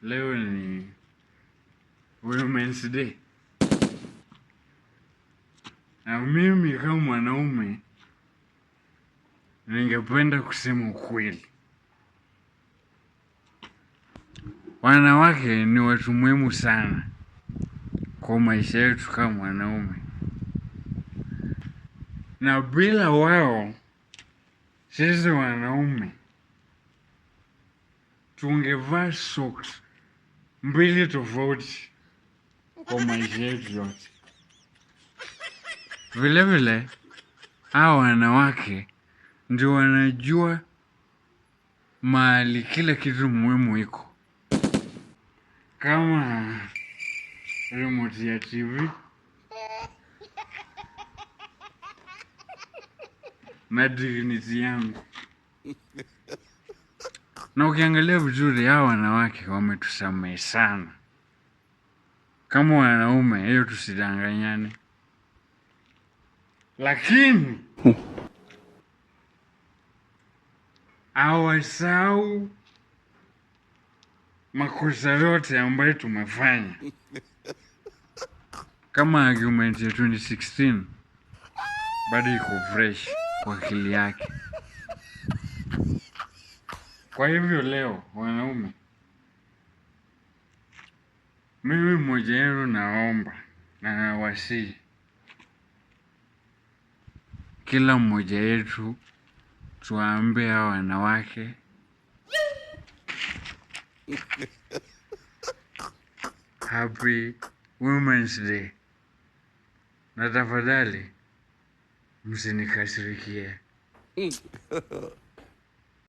Leo ni Women's Day. Na mimi kama mwanaume ningependa kusema ukweli. Wanawake ni watu muhimu sana kwa maisha yetu kama mwanaume. Na bila wao, sisi wanaume tungevaa socks mbili tofauti kwa maisha yetu yote. Vile vile, hao wanawake ndio wanajua mahali kila kitu muhimu iko. Kama remote ya TV na dignity yangu. Na ukiangalia vizuri hao wanawake wametusamehe sana. Kama wanaume hiyo tusidanganyane. Lakini hawasahau makosa yote ambayo tumefanya. Kama argument ya 2016 bado iko fresh kwa akili yake. Kwa hivyo leo wanaume, mimi mmoja wenu naomba na nawasihi kila mmoja wetu tuwaambie hao wanawake Happy Women's Day. Na tafadhali msinikasirikie.